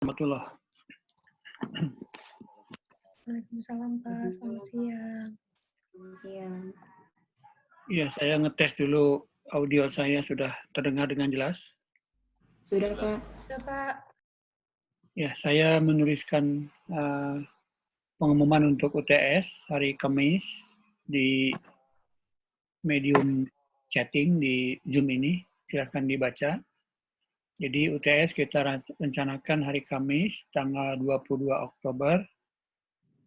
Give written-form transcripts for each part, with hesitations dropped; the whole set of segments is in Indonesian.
Warahmatullah. Waalaikumsalam Pak, selamat siang. Selamat siang. Ya, saya ngetes dulu audio saya sudah terdengar dengan jelas. Sudah Pak. Sudah Pak. Ya, saya menuliskan pengumuman untuk UTS hari Kamis di medium chatting di Zoom ini. Silahkan dibaca. Jadi UTS kita rencanakan hari Kamis tanggal 22 Oktober.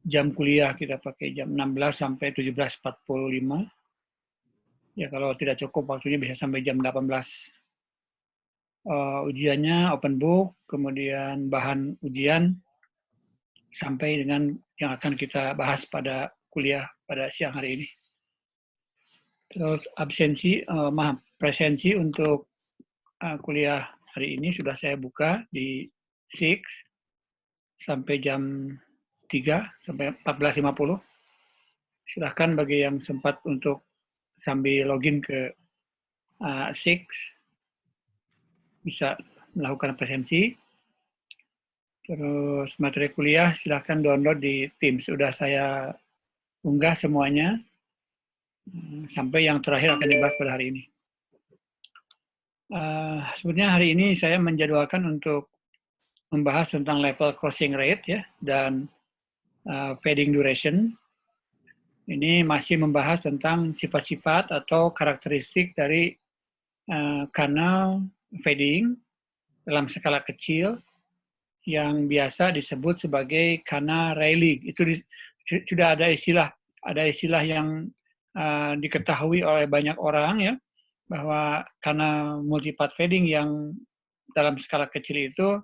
Jam kuliah kita pakai jam 16 sampai 17.45. Ya, kalau tidak cukup waktunya bisa sampai jam 18. Ujiannya open book, kemudian bahan ujian sampai dengan yang akan kita bahas pada kuliah pada siang hari ini. Terus presensi untuk kuliah hari ini sudah saya buka di SIX sampai jam 3 sampai 14.50. Silahkan bagi yang sempat untuk sambil login ke SIX bisa melakukan presensi. Terus materi kuliah silahkan download di Teams. Sudah saya unggah semuanya sampai yang terakhir akan dibahas pada hari ini. Sebenarnya hari ini saya menjadwalkan untuk membahas tentang level crossing rate ya dan fading duration. Ini masih membahas tentang sifat-sifat atau karakteristik dari kanal fading dalam skala kecil yang biasa disebut sebagai kanal Rayleigh. Itu sudah ada istilah yang diketahui oleh banyak orang ya, bahwa kanal multipath fading yang dalam skala kecil itu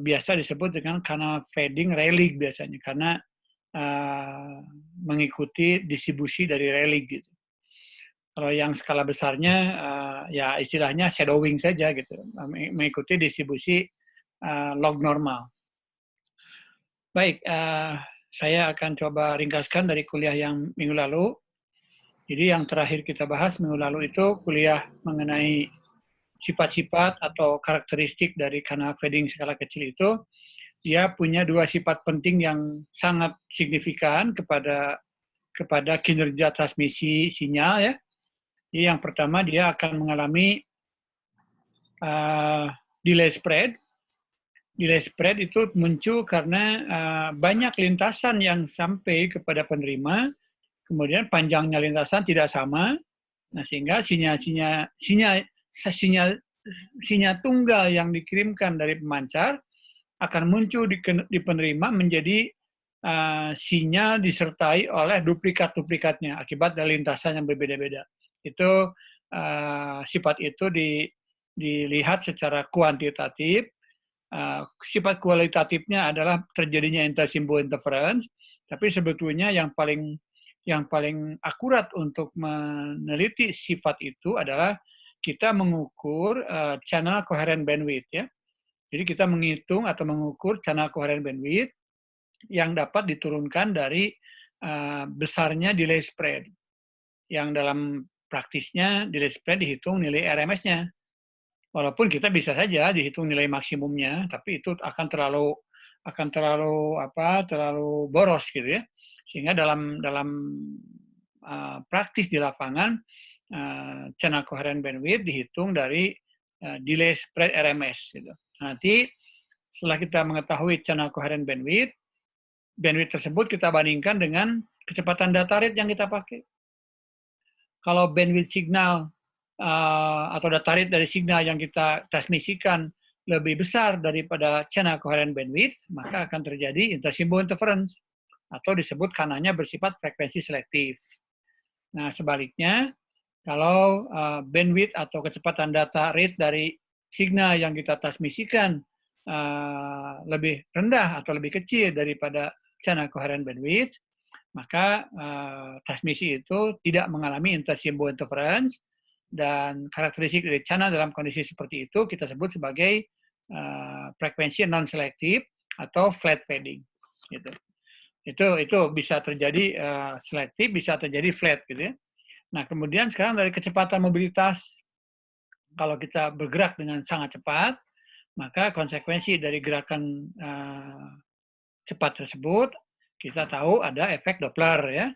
biasa disebut dengan kanal fading Rayleigh biasanya, karena mengikuti distribusi dari Rayleigh gitu. Kalau yang skala besarnya ya istilahnya shadowing saja gitu, mengikuti distribusi log normal. Baik, saya akan coba ringkaskan dari kuliah yang minggu lalu. Jadi yang terakhir kita bahas minggu lalu itu kuliah mengenai sifat-sifat atau karakteristik dari kanal fading skala kecil itu. Dia punya dua sifat penting yang sangat signifikan kepada kinerja transmisi sinyal ya. Jadi yang pertama dia akan mengalami delay spread. Delay spread itu muncul karena banyak lintasan yang sampai kepada penerima, kemudian panjangnya lintasan tidak sama, nah sehingga sinyal tunggal yang dikirimkan dari pemancar akan muncul di penerima menjadi sinyal disertai oleh duplikat-duplikatnya akibat dari lintasan yang berbeda-beda. Itu sifat itu dilihat secara kuantitatif. Sifat kualitatifnya adalah terjadinya intersimbol interference, tapi sebetulnya yang paling akurat untuk meneliti sifat itu adalah kita mengukur channel coherent bandwidth ya. Jadi kita menghitung atau mengukur channel coherent bandwidth yang dapat diturunkan dari besarnya delay spread. Yang dalam praktisnya delay spread dihitung nilai RMS-nya. Walaupun kita bisa saja dihitung nilai maksimumnya, tapi itu akan terlalu boros gitu ya. Sehingga dalam praktis di lapangan channel coherent bandwidth dihitung dari delay spread RMS gitu. Nanti setelah kita mengetahui channel coherent bandwidth tersebut kita bandingkan dengan kecepatan data rate yang kita pakai. Kalau bandwidth signal atau data rate dari signal yang kita transmisikan lebih besar daripada channel coherent bandwidth, maka akan terjadi intersimbol interference atau disebut kanalnya bersifat frekuensi selektif. Nah, sebaliknya, kalau bandwidth atau kecepatan data rate dari signal yang kita transmisikan lebih rendah atau lebih kecil daripada channel coherent bandwidth, maka transmisi itu tidak mengalami intersimbol interference, dan karakteristik dari channel dalam kondisi seperti itu kita sebut sebagai frekuensi non-selektif atau flat fading. Gitu. Itu bisa terjadi selektif, bisa terjadi flat gitu ya. Nah, kemudian sekarang dari kecepatan mobilitas, kalau kita bergerak dengan sangat cepat, maka konsekuensi dari gerakan cepat tersebut kita tahu ada efek Doppler ya.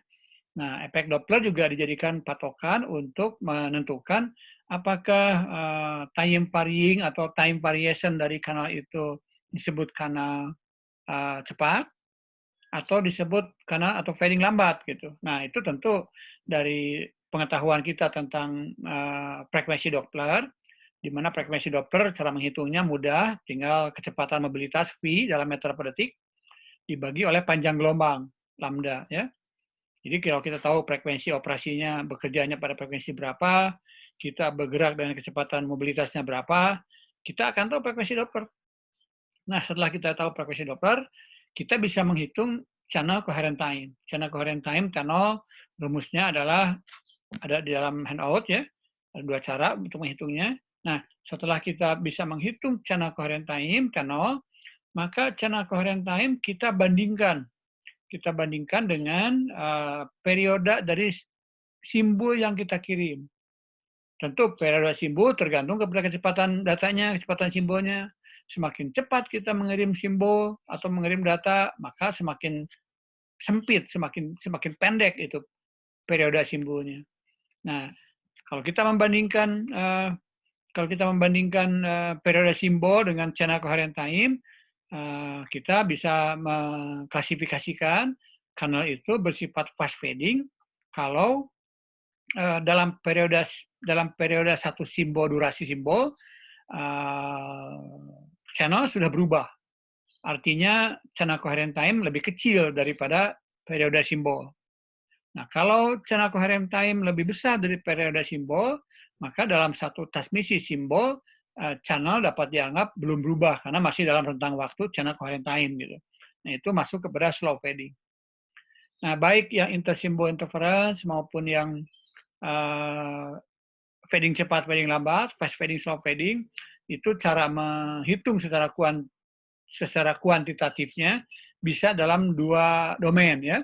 Nah, efek Doppler juga dijadikan patokan untuk menentukan apakah time varying atau time variation dari kanal itu disebut kanal cepat atau disebut kanal atau fading lambat gitu. Nah, itu tentu dari pengetahuan kita tentang frekuensi Doppler, di mana frekuensi Doppler cara menghitungnya mudah, tinggal kecepatan mobilitas V dalam meter per detik dibagi oleh panjang gelombang lambda ya. Jadi kalau kita tahu frekuensi operasinya bekerjanya pada frekuensi berapa, kita bergerak dengan kecepatan mobilitasnya berapa, kita akan tahu frekuensi Doppler. Nah, setelah kita tahu frekuensi Doppler, kita bisa menghitung channel coherent time. Channel coherent time, channel rumusnya adalah ada di dalam handout ya. Ada dua cara untuk menghitungnya. Nah, setelah kita bisa menghitung channel coherent time, channel, maka channel coherent time kita bandingkan. Kita bandingkan dengan periode dari simbol yang kita kirim. Tentu periode simbol tergantung kepada kecepatan datanya, kecepatan simbolnya. Semakin cepat kita mengirim simbol atau mengirim data, maka semakin sempit, semakin pendek itu periode simbolnya. Nah, kalau kita membandingkan periode simbol dengan channel coherent time, kita bisa mengklasifikasikan kanal itu bersifat fast fading kalau dalam periode satu simbol, durasi simbol, channel sudah berubah. Artinya channel coherent time lebih kecil daripada periode simbol. Nah, kalau channel coherent time lebih besar dari periode simbol, maka dalam satu transmisi simbol, channel dapat dianggap belum berubah karena masih dalam rentang waktu channel coherent time gitu. Nah, itu masuk kepada slow fading. Nah, baik yang intersimbol interference maupun yang fading cepat, fading lambat, fast fading, slow fading, itu cara menghitung secara kuantitatifnya bisa dalam dua domain ya.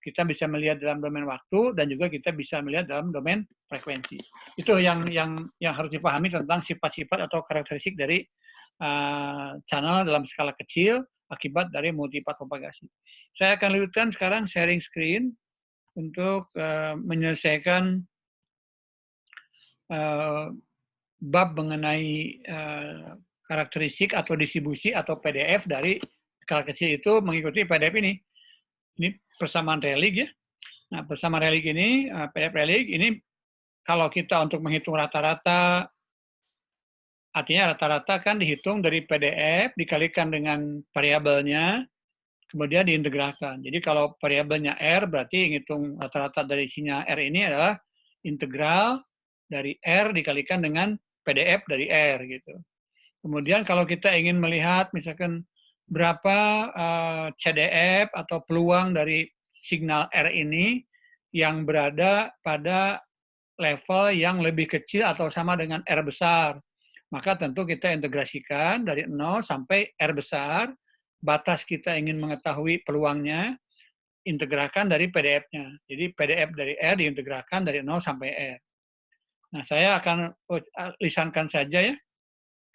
Kita bisa melihat dalam domain waktu dan juga kita bisa melihat dalam domain frekuensi. Itu yang harus dipahami tentang sifat-sifat atau karakteristik dari channel dalam skala kecil akibat dari multipath propagasi. Saya akan lanjutkan sekarang sharing screen untuk menyelesaikan bab mengenai karakteristik atau distribusi atau PDF dari skala kecil itu mengikuti PDF ini. Ini persamaan Rayleigh ya. Nah, persamaan Rayleigh ini, PDF Rayleigh ini kalau kita untuk menghitung rata-rata, artinya rata-rata kan dihitung dari PDF dikalikan dengan variabelnya, kemudian diintegralkan. Jadi kalau variabelnya R berarti ngitung rata-rata dari isinya R ini adalah integral dari R dikalikan dengan PDF dari R gitu. Kemudian kalau kita ingin melihat misalkan berapa CDF atau peluang dari signal R ini yang berada pada level yang lebih kecil atau sama dengan R besar. Maka tentu kita integrasikan dari 0 sampai R besar. Batas kita ingin mengetahui peluangnya, integralkan dari PDF-nya. Jadi PDF dari R diintegralkan dari 0 sampai R. Nah, saya akan lisankan saja ya.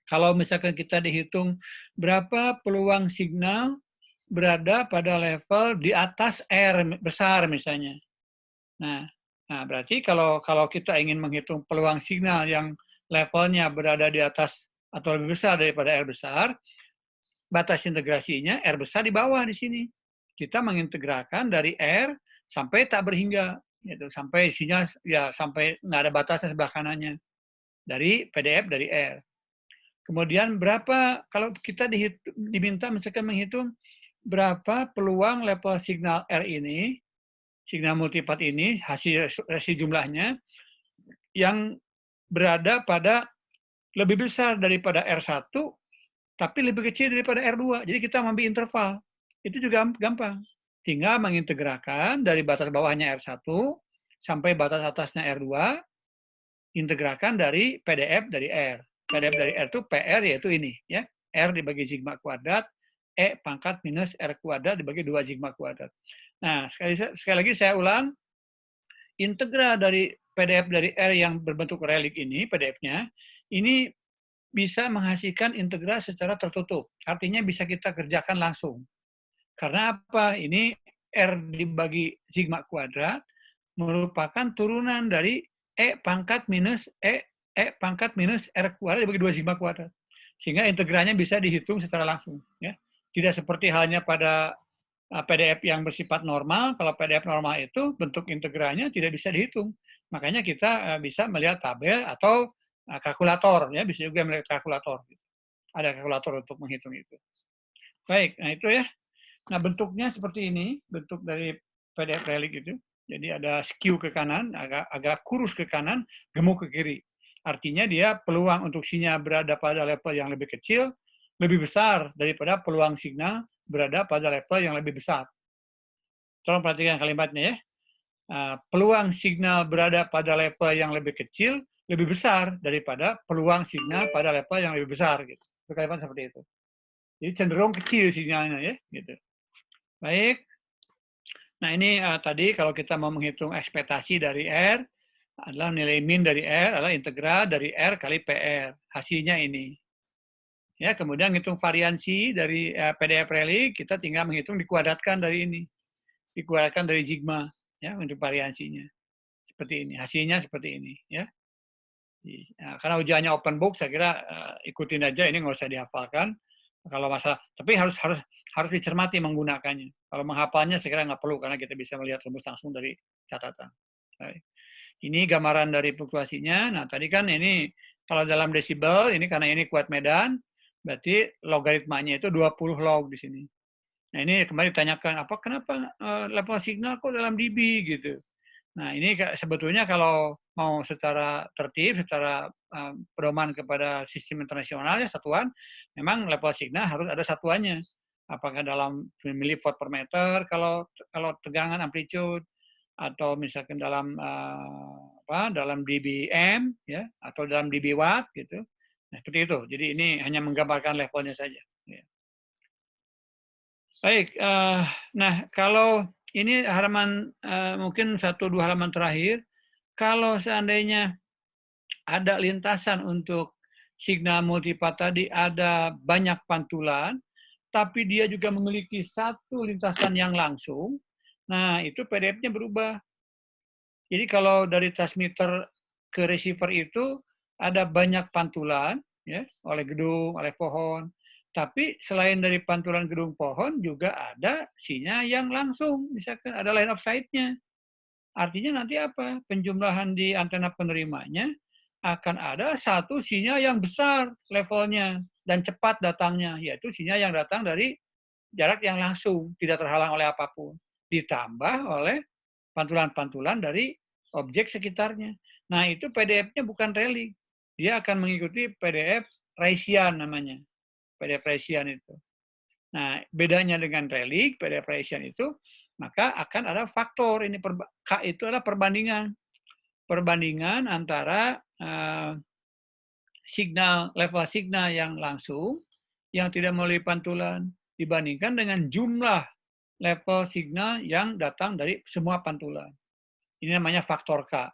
Kalau misalkan kita dihitung berapa peluang signal berada pada level di atas R besar misalnya. Nah berarti kalau kita ingin menghitung peluang signal yang levelnya berada di atas atau lebih besar daripada R besar, batas integrasinya R besar di bawah di sini. Kita mengintegralkan dari R sampai tak berhingga, gitu. Sampai isinya ya sampai nggak ada batasnya sebelah kanannya dari PDF dari R. Kemudian berapa kalau kita diminta misalkan menghitung berapa peluang level signal R ini, signal multipath ini, hasil jumlahnya yang berada pada lebih besar daripada R1, tapi lebih kecil daripada R2. Jadi kita ambil interval. Itu juga gampang. Tinggal mengintegralkan dari batas bawahnya R1 sampai batas atasnya R2, integralkan dari PDF dari R. PDF dari R itu PR yaitu ini ya. R dibagi sigma kuadrat, E pangkat minus R kuadrat dibagi 2 sigma kuadrat. Nah, sekali lagi saya ulang, integral dari PDF dari R yang berbentuk Rayleigh ini, PDF-nya, ini bisa menghasilkan integral secara tertutup. Artinya bisa kita kerjakan langsung. Karena apa? Ini R dibagi sigma kuadrat merupakan turunan dari E pangkat minus R kuadrat dibagi 2 sigma kuadrat. Sehingga integralnya bisa dihitung secara langsung. Ya. Tidak seperti halnya pada PDF yang bersifat normal. Kalau PDF normal itu bentuk integralnya tidak bisa dihitung. Makanya kita bisa melihat tabel atau kalkulator. Ya, bisa juga melihat kalkulator. Ada kalkulator untuk menghitung itu. Baik, nah itu ya. Nah, bentuknya seperti ini, bentuk dari PDF Relic itu. Jadi ada skew ke kanan, agak kurus ke kanan, gemuk ke kiri. Artinya dia peluang untuk sinyal berada pada level yang lebih kecil, lebih besar daripada peluang signal berada pada level yang lebih besar. Tolong perhatikan kalimatnya ya. Peluang signal berada pada level yang lebih kecil, lebih besar daripada peluang signal pada level yang lebih besar. Gitu. Itu kalimat seperti itu. Jadi cenderung kecil sinyalnya ya. Gitu. Baik. Nah ini tadi kalau kita mau menghitung ekspektasi dari R, adalah nilai min dari R adalah integral dari R kali PR. Hasilnya ini. Ya, kemudian hitung variansi dari PDF Relic, kita tinggal menghitung dikuadratkan dari ini. Dikuadratkan dari sigma ya untuk variansinya. Seperti ini. Hasilnya seperti ini ya. Nah, karena ujiannya open book, saya kira ikutin aja, ini nggak usah dihafalkan. Kalau masalah, tapi harus dicermati menggunakannya. Kalau menghafalnya saya kira nggak perlu karena kita bisa melihat rumus langsung dari catatan. Baik. Ini gambaran dari fluktuasinya. Nah, tadi kan ini kalau dalam desibel, ini karena ini kuat medan, berarti logaritmanya itu 20 log di sini. Nah, ini kembali ditanyakan, kenapa level signal kok dalam dB gitu. Nah, ini sebetulnya kalau mau secara tertib, secara pedoman kepada sistem internasional ya satuan, memang level signal harus ada satuannya. Apakah dalam milivolt per meter kalau tegangan amplitude, atau misalkan dalam dalam dBm ya, atau dalam dB watt gitu. Nah, seperti itu. Jadi ini hanya menggambarkan levelnya saja. Ya. Baik, nah kalau ini halaman mungkin 1-2 halaman terakhir, kalau seandainya ada lintasan untuk signal multipath tadi ada banyak pantulan, tapi dia juga memiliki satu lintasan yang langsung, nah itu PDF-nya berubah. Jadi kalau dari transmitter ke receiver itu ada banyak pantulan, ya, oleh gedung, oleh pohon. Tapi selain dari pantulan gedung pohon juga ada sinyal yang langsung, misalkan ada line of sight-nya. Artinya nanti apa? Penjumlahan di antena penerimanya akan ada satu sinyal yang besar levelnya dan cepat datangnya, yaitu sinyal yang datang dari jarak yang langsung, tidak terhalang oleh apapun. Ditambah oleh pantulan-pantulan dari objek sekitarnya. Nah, itu PDF-nya bukan relic. Dia akan mengikuti PDF Raysian namanya. PDF Raysian itu. Nah, bedanya dengan relic, PDF Raysian itu, maka akan ada faktor. Ini K itu adalah perbandingan. Perbandingan antara level signal yang langsung, yang tidak melalui pantulan, dibandingkan dengan jumlah level signal yang datang dari semua pantulan. Ini namanya faktor K.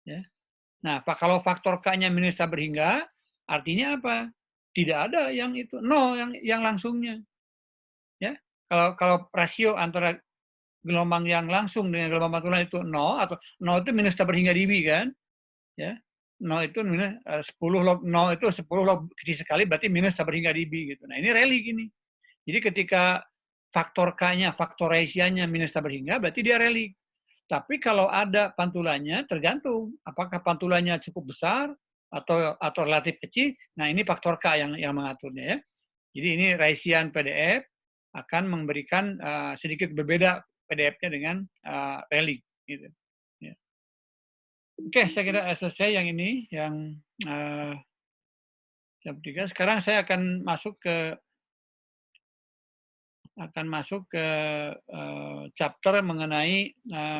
Ya. Nah, kalau faktor K-nya minus tak berhingga, artinya apa? Tidak ada yang itu, nol yang langsungnya. Ya. Kalau rasio antara gelombang yang langsung dengan gelombang pantulan itu nol, atau nol itu minus tak berhingga dB kan? Ya. Nol itu minus 10 log, nol itu 10 log kecil sekali, berarti minus tak berhingga dB gitu. Nah, ini rally gini. Jadi ketika faktor K-nya, faktor Raysian-nya minus tak berhingga, berarti dia rally. Tapi kalau ada pantulannya, tergantung apakah pantulannya cukup besar atau relatif kecil. Nah, ini faktor K yang mengaturnya ya. Jadi ini Raysian PDF akan memberikan sedikit berbeda PDF-nya dengan Rayleigh. Gitu. Ya. Oke, saya kira selesai yang ini, yang jam 3. Sekarang saya akan masuk ke chapter mengenai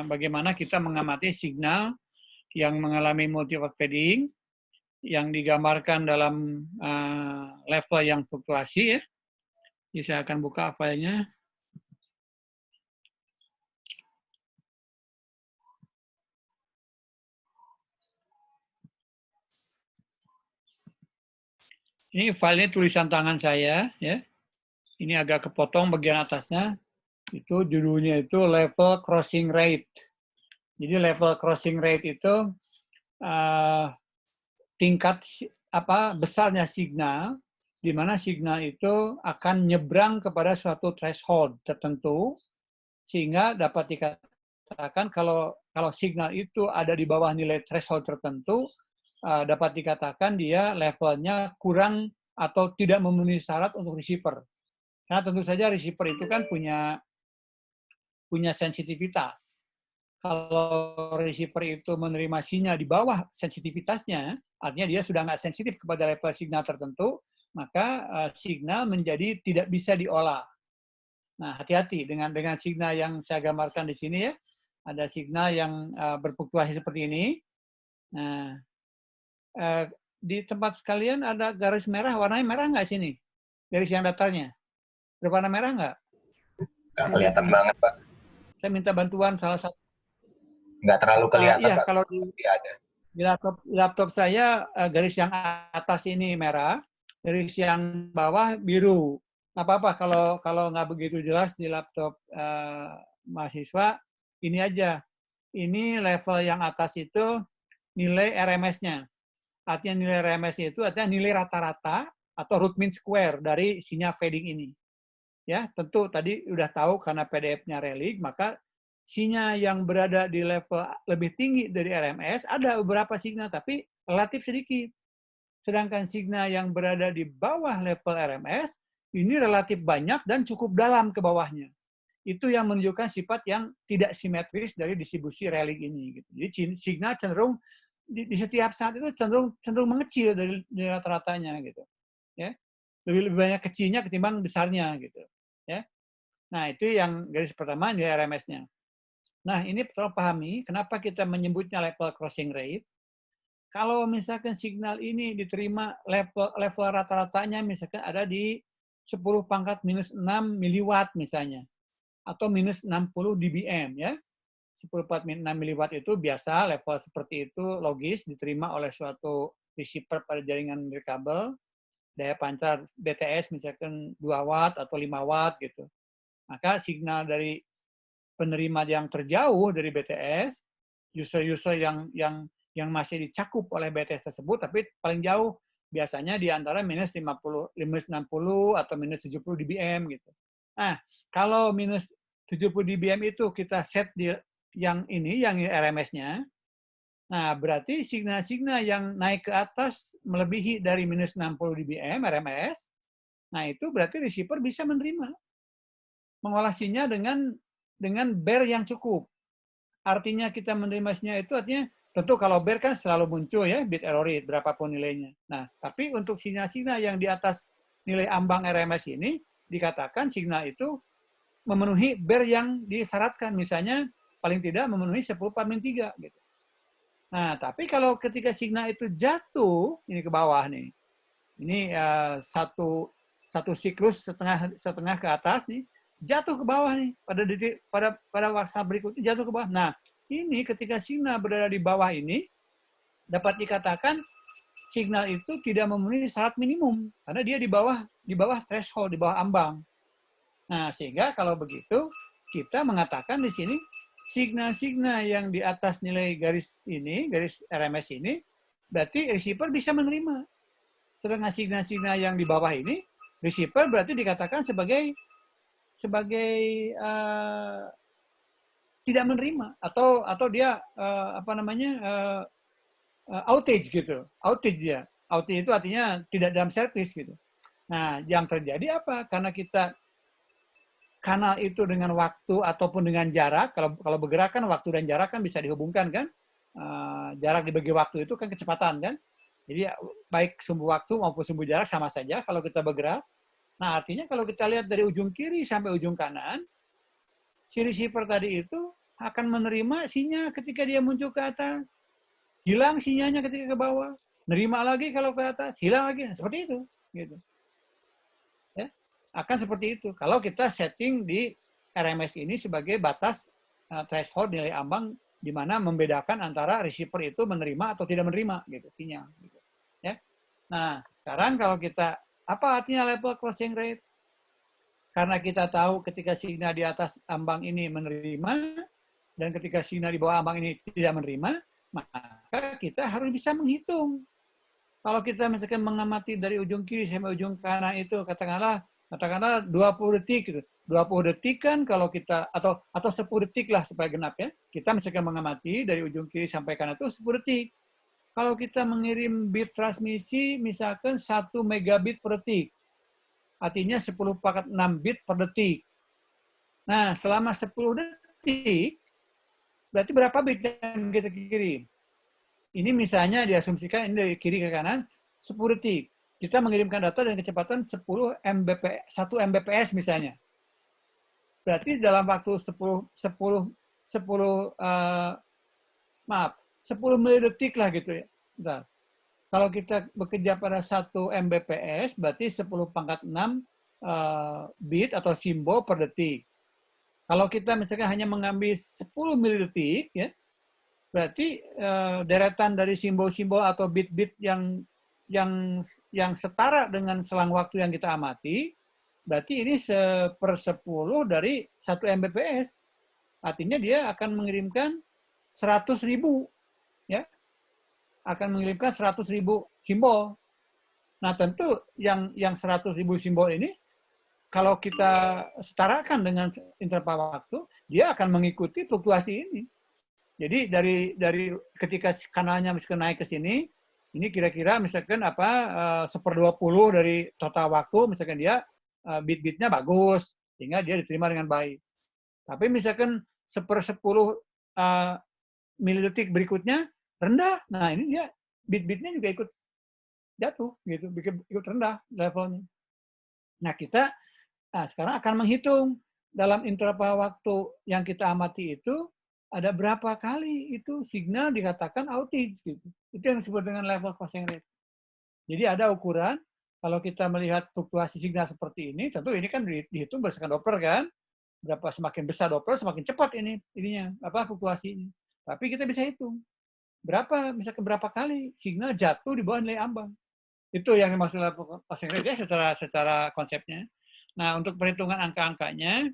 bagaimana kita mengamati signal yang mengalami multi-watt fading yang digambarkan dalam level yang fluktuasi ya. Jadi saya akan buka filenya. Ini filenya tulisan tangan saya, ya. Ini agak kepotong bagian atasnya. Itu judulnya itu level crossing rate. Jadi level crossing rate itu tingkat besarnya signal, di mana signal itu akan nyebrang kepada suatu threshold tertentu, sehingga dapat dikatakan kalau signal itu ada di bawah nilai threshold tertentu, dapat dikatakan dia levelnya kurang atau tidak memenuhi syarat untuk receiver. Karena tentu saja receiver itu kan punya sensitivitas. Kalau receiver itu menerima sinyal di bawah sensitivitasnya, artinya dia sudah nggak sensitif kepada level signal tertentu, maka signal menjadi tidak bisa diolah. Nah, hati-hati dengan signal yang saya gambarkan di sini ya. Ada signal yang berfluktuasi seperti ini. Nah, di tempat sekalian ada garis merah, warnanya merah nggak sini? Garis yang datarnya. Berwarna merah nggak? Nggak kelihatan banget, Pak. Saya minta bantuan salah satu. Nggak terlalu kelihatan, iya, Pak. kalau ada. Di laptop saya garis yang atas ini merah, garis yang bawah biru. Nggak apa-apa kalau nggak begitu jelas di laptop mahasiswa, ini aja. Ini level yang atas itu nilai RMS-nya. Artinya nilai RMS itu artinya nilai rata-rata atau root mean square dari sinyal fading ini. Ya, tentu tadi udah tahu karena PDF-nya relic, maka sinyal yang berada di level lebih tinggi dari RMS, ada beberapa sinyal, tapi relatif sedikit. Sedangkan sinyal yang berada di bawah level RMS, ini relatif banyak dan cukup dalam ke bawahnya. Itu yang menunjukkan sifat yang tidak simetris dari distribusi relic ini. Gitu. Jadi sinyal cenderung di setiap saat itu cenderung mengecil dari rata-ratanya. Gitu. Ya. Lebih banyak kecilnya ketimbang besarnya. Gitu. Ya. Nah, itu yang garis pertama, nilai RMS-nya. Nah, ini perlu pahami kenapa kita menyebutnya level crossing rate. Kalau misalkan signal ini diterima level rata-ratanya misalkan ada di 10 pangkat minus 6 miliwatt misalnya, atau minus 60 dBm ya. 10 pangkat minus 6 miliwatt itu biasa, level seperti itu logis diterima oleh suatu receiver pada jaringan nirkabel, daya pancar BTS misalkan 2 watt atau 5 watt gitu. Maka signal dari penerima yang terjauh dari BTS, user-user yang masih dicakup oleh BTS tersebut, tapi paling jauh biasanya di antara minus 50, minus 60 atau minus 70 dBm gitu. Nah, kalau minus 70 dBm itu kita set di yang ini, yang RMS-nya, nah berarti signal-signal yang naik ke atas melebihi dari minus 60 dBm RMS, nah itu berarti receiver bisa menerima. Mengolah sinyal dengan bar yang cukup. Artinya kita menerima sinyal itu artinya tentu kalau bar kan selalu muncul ya bit error rate berapapun nilainya. Nah, tapi untuk sinyal-sinyal yang di atas nilai ambang RMS ini dikatakan sinyal itu memenuhi bar yang disyaratkan, misalnya paling tidak memenuhi 10/3 gitu. Nah, tapi kalau ketika sinyal itu jatuh ini ke bawah nih. Ini satu siklus setengah ke atas nih, jatuh ke bawah nih pada waktu berikutnya jatuh ke bawah. Nah, ini ketika signal berada di bawah ini dapat dikatakan signal itu tidak memenuhi syarat minimum karena dia di bawah threshold, di bawah ambang. Nah, sehingga kalau begitu kita mengatakan di sini signal-signal yang di atas nilai garis RMS ini berarti receiver bisa menerima. Sedangkan signal-signal yang di bawah ini receiver berarti dikatakan sebagai tidak menerima atau dia outage gitu. Outage itu artinya tidak dalam service gitu. Nah, yang terjadi apa? Karena kita kanal itu dengan waktu ataupun dengan jarak, kalau bergerak kan waktu dan jarak kan bisa dihubungkan kan? Jarak dibagi waktu itu kan kecepatan kan? Jadi baik sumbu waktu maupun sumbu jarak sama saja kalau kita bergerak. Nah, artinya kalau kita lihat dari ujung kiri sampai ujung kanan, si receiver tadi itu akan menerima sinyal ketika dia muncul ke atas. Hilang sinyalnya ketika ke bawah. Nerima lagi kalau ke atas, hilang lagi. Seperti itu. Gitu. Ya, akan seperti itu. Kalau kita setting di RMS ini sebagai batas threshold nilai ambang di mana membedakan antara receiver itu menerima atau tidak menerima gitu sinyal. Gitu. Ya. Nah, sekarang kalau kita, apa artinya level crossing rate? Karena kita tahu ketika signal di atas ambang ini menerima, dan ketika signal di bawah ambang ini tidak menerima, maka kita harus bisa menghitung. Kalau kita misalkan mengamati dari ujung kiri sampai ujung kanan itu, katakanlah 20 detik gitu. 20 detik kan kalau kita, atau 10 detik lah supaya genap ya. Kita misalkan mengamati dari ujung kiri sampai kanan itu 10 detik. Kalau kita mengirim bit transmisi misalkan 1 megabit per detik, artinya 10⁻6 bit per detik. Nah, selama 10 detik, berarti berapa bit yang kita kirim? Ini misalnya diasumsikan ini dari kiri ke kanan 10 detik. Kita mengirimkan data dengan kecepatan 10 Mbps misalnya. Berarti dalam waktu 10 milidetik lah gitu ya. Bentar. Kalau kita bekerja pada 1 Mbps, berarti 10⁻6 bit atau simbol per detik. Kalau kita misalkan hanya mengambil 10 milidetik, ya, berarti deretan dari simbol-simbol atau bit-bit yang setara dengan selang waktu yang kita amati, berarti ini 1/10 dari 1 Mbps. Artinya dia akan mengirimkan 100.000, ya, akan mengirimkan 100.000 simbol. Nah, tentu yang 100.000 simbol ini, kalau kita setarakan dengan interval waktu, dia akan mengikuti fluktuasi ini. Jadi dari ketika kanalnya misalkan naik ke sini, ini kira-kira misalkan 1/20 dari total waktu, misalkan dia bit-bitnya bagus, sehingga dia diterima dengan baik. Tapi misalkan 1/10 milidetik berikutnya rendah, nah ini dia bit-bitnya juga ikut jatuh, gitu, ikut rendah levelnya. Nah kita sekarang akan menghitung dalam interval waktu yang kita amati itu, ada berapa kali itu signal dikatakan outage gitu. Itu yang disebut dengan level crossing rate. Jadi ada ukuran, kalau kita melihat fluktuasi signal seperti ini, tentu ini kan dihitung berdasarkan Doppler kan. Berapa semakin besar Doppler, semakin cepat ininya fluktuasi ini. Tapi kita bisa hitung misalkan berapa kali signal jatuh di bawah nilai ambang. Itu yang dimaksud level crossing rate ya, secara konsepnya. Nah, untuk perhitungan angka-angkanya,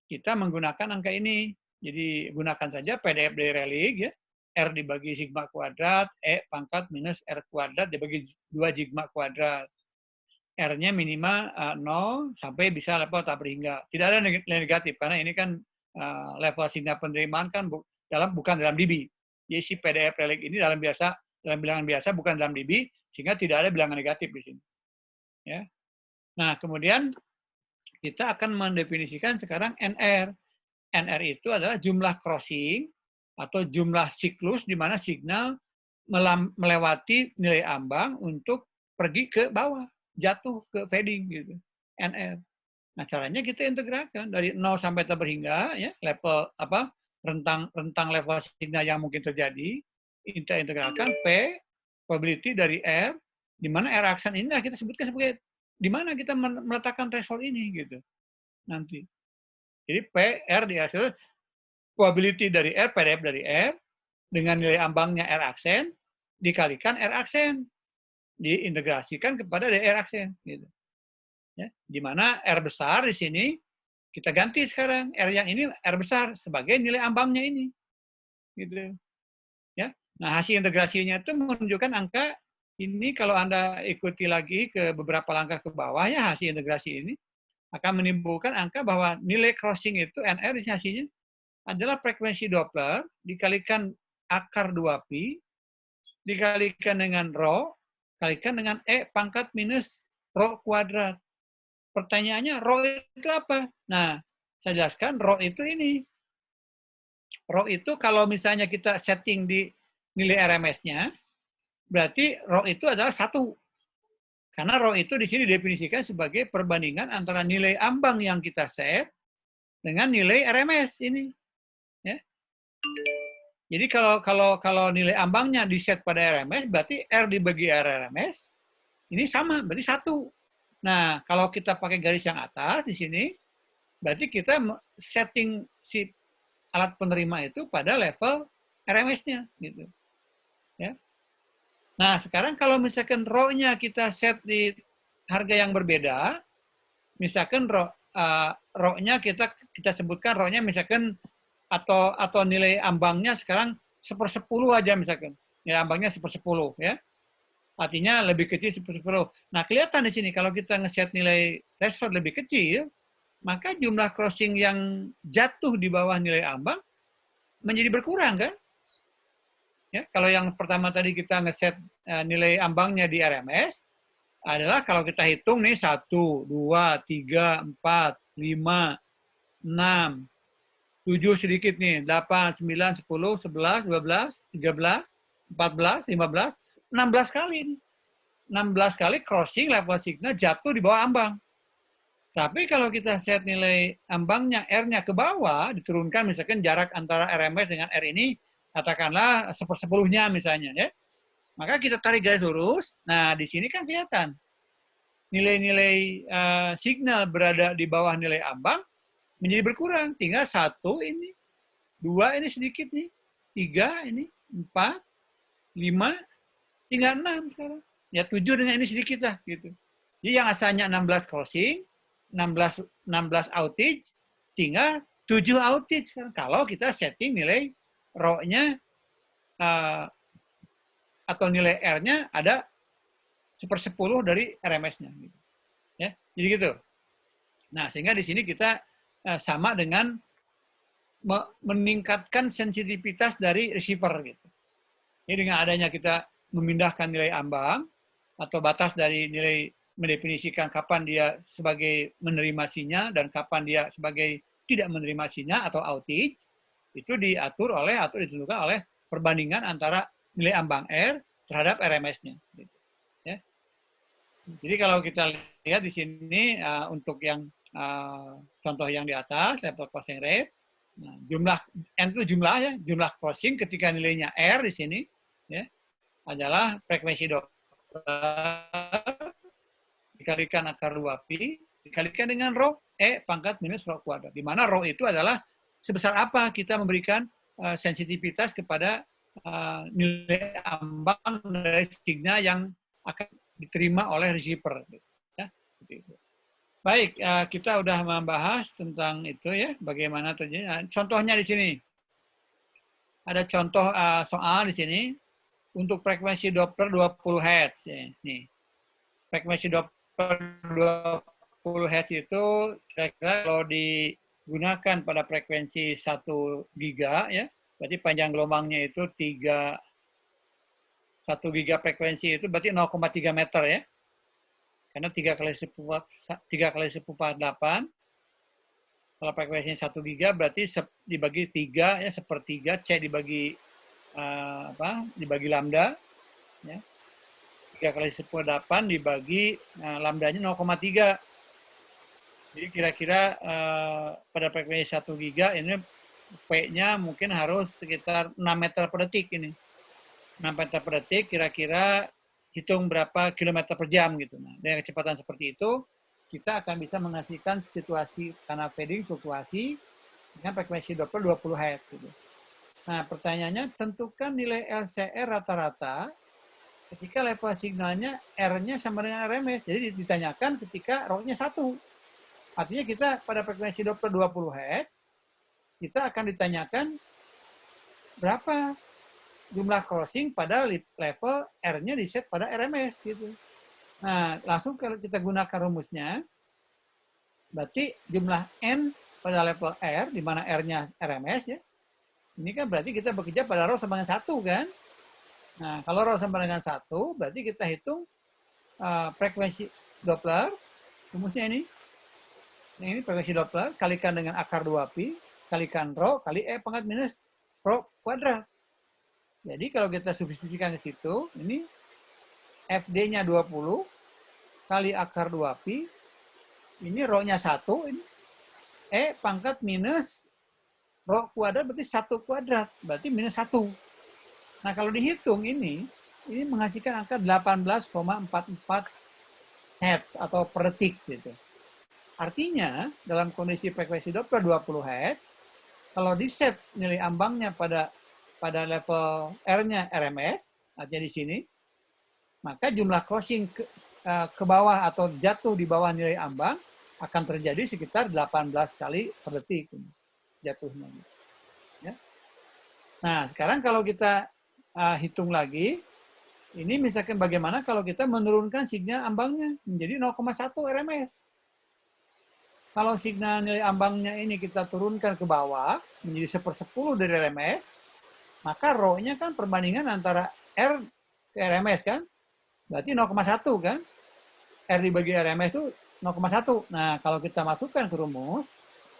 kita menggunakan angka ini. Jadi gunakan saja PDF dari Rayleigh ya, R dibagi sigma kuadrat, E pangkat minus R kuadrat dibagi 2 sigma kuadrat. R-nya minimal 0 sampai bisa level tak berhingga. Tidak ada nilai negatif, karena ini kan level signal penerimaan kan bukan dalam dB. Jadi si PDF Rayleigh ini dalam bilangan biasa, bukan dalam dB, sehingga tidak ada bilangan negatif di sini. Ya. Nah, kemudian kita akan mendefinisikan sekarang NR. NR itu adalah jumlah crossing atau jumlah siklus di mana signal melewati nilai ambang untuk pergi ke bawah, jatuh ke fading gitu. NR. Nah, caranya kita integrasikan dari 0 sampai tak berhingga ya, level rentang level signal yang mungkin terjadi, kita integrasikan P probability dari R, di mana R aksen ini kita sebutkan sebagai di mana kita meletakkan threshold ini gitu. Nanti. Jadi P, R di hasil probability dari R, PDF dari R, dengan nilai ambangnya R aksen, dikalikan R aksen. Diintegrasikan kepada R aksen. Gitu. Ya, di mana R besar di sini, kita ganti sekarang. R yang ini R besar sebagai nilai ambangnya ini. Gitu. Ya. Nah, hasil integrasinya itu menunjukkan angka ini, kalau Anda ikuti lagi ke beberapa langkah ke bawah, ya hasil integrasi ini, akan menimbulkan angka bahwa nilai crossing itu NR hasilnya adalah frekuensi Doppler dikalikan akar 2pi dikalikan dengan rho kalikan dengan E pangkat minus rho kuadrat. Pertanyaannya, rho itu apa? Nah, saya jelaskan, rho itu ini. Rho itu kalau misalnya kita setting di nilai RMS-nya, berarti rho itu adalah 1. Karena rho itu di sini definisikan sebagai perbandingan antara nilai ambang yang kita set dengan nilai RMS ini. Ya. Jadi kalau nilai ambangnya di set pada RMS, berarti R dibagi RMS ini sama, berarti 1. Nah, kalau kita pakai garis yang atas di sini, berarti kita setting si alat penerima itu pada level RMS-nya gitu. Ya. Nah, sekarang kalau misalkan rho-nya kita set di harga yang berbeda, misalkan rho-nya kita sebutkan rho-nya misalkan atau nilai ambangnya sekarang 1/10 aja misalkan. Nilai ambangnya 1/10 ya. Artinya lebih kecil 1/10. Nah, kelihatan di sini kalau kita nge-set nilai threshold lebih kecil, maka jumlah crossing yang jatuh di bawah nilai ambang menjadi berkurang kan? Ya, kalau yang pertama tadi kita nge-set nilai ambangnya di RMS adalah kalau kita hitung nih 1, 2, 3, 4, 5, 6, 7 sedikit nih, 8, 9, 10, 11, 12, 13, 14, 15, 16 kali nih. 16 kali crossing level signal jatuh di bawah ambang. Tapi kalau kita set nilai ambangnya R-nya ke bawah, diturunkan misalkan jarak antara RMS dengan R ini, katakanlah 1/10-nya misalnya ya. Maka kita tarik garis lurus, nah di sini kan kelihatan. Nilai-nilai signal berada di bawah nilai ambang menjadi berkurang. Tinggal 1 ini, 2 ini sedikit nih, 3 ini, 4, 5, tinggal 6 sekarang. Ya 7 dengan ini sedikit lah gitu. Jadi yang asalnya 16 crossing, 16 outage, tinggal 7 outage sekarang. Kalau kita setting nilai rho-nya atau nilai R-nya ada 1/10 dari RMS-nya. Gitu. Ya, jadi gitu. Nah, sehingga di sini kita sama dengan meningkatkan sensitivitas dari receiver. Gitu. Jadi dengan adanya kita memindahkan nilai ambang atau batas dari nilai mendefinisikan kapan dia sebagai menerima sinyal dan kapan dia sebagai tidak menerima sinyal atau outage, itu diatur oleh atau ditentukan oleh perbandingan antara nilai ambang R terhadap RMS-nya. Gitu. Ya. Jadi kalau kita lihat di sini untuk yang contoh yang di atas, level crossing rate, nah, jumlah N itu jumlah ya, jumlah crossing ketika nilainya R di sini ya, adalah frekuensi Doppler dikalikan akar 2pi, dikalikan dengan rho E pangkat minus rho kuadrat. Di mana rho itu adalah sebesar apa kita memberikan sensitivitas kepada nilai ambang dari signal yang akan diterima oleh receiver. Ya, baik, kita sudah membahas tentang itu ya, bagaimana terjadi. Contohnya di sini. Ada contoh soal di sini untuk frekuensi Doppler 20 Hz. Ya, nih. Frekuensi Doppler 20 Hz itu kira-kira kalau digunakan pada frekuensi 1 giga ya, berarti panjang gelombangnya itu 1 giga frekuensi itu berarti 0,3 meter ya. Karena 3 kali 10 × 8. Kalau frekuensinya 1 giga berarti dibagi 3 ya, 1/3 C dibagi dibagi lambda ya. 3 kali 10⁸ dibagi lambdanya 0,3. Jadi kira-kira pada frekuensi 1 giga ini P-nya mungkin harus sekitar 6 meter per detik ini. 6 meter per detik kira-kira hitung berapa kilometer per jam gitu. Nah, dengan kecepatan seperti itu kita akan bisa menghasilkan situasi tanah fading fluktuasi dengan frekuensi Doppler 20 Hz gitu. Nah, pertanyaannya tentukan nilai LCR rata-rata ketika level signalnya R-nya sama dengan RMS. Jadi ditanyakan ketika rho-nya 1. Artinya kita pada frekuensi Doppler 20 Hz, kita akan ditanyakan berapa jumlah crossing pada level R-nya di set pada RMS. Gitu. Nah, langsung kalau kita gunakan rumusnya, berarti jumlah N pada level R, di mana R-nya RMS, ya, ini kan berarti kita bekerja pada rho sama dengan 1, kan? Nah, kalau rho sama dengan 1, berarti kita hitung frekuensi Doppler, rumusnya ini. Ini frekuensi Doppler, kalikan dengan akar 2pi, kalikan rho, kali E pangkat minus rho kuadrat. Jadi kalau kita substitusikan ke situ, ini FD-nya 20, kali akar 2pi, ini rho-nya 1, ini E pangkat minus rho kuadrat, berarti 1 kuadrat, berarti minus 1. Nah, kalau dihitung ini menghasilkan angka 18,44 Hz atau per detik gitu. Artinya, dalam kondisi frekuensi Doppler 20 Hz, kalau di set nilai ambangnya pada level R-nya RMS, artinya di sini, maka jumlah crossing ke bawah atau jatuh di bawah nilai ambang akan terjadi sekitar 18 kali per detik jatuhnya. Ya. Nah, sekarang kalau kita hitung lagi, ini misalkan bagaimana kalau kita menurunkan signal ambangnya menjadi 0,1 RMS. Kalau signal nilai ambangnya ini kita turunkan ke bawah menjadi 1/10 dari RMS, maka rho-nya kan perbandingan antara R ke RMS kan? Berarti 0,1 kan? R dibagi RMS itu 0,1. Nah, kalau kita masukkan ke rumus,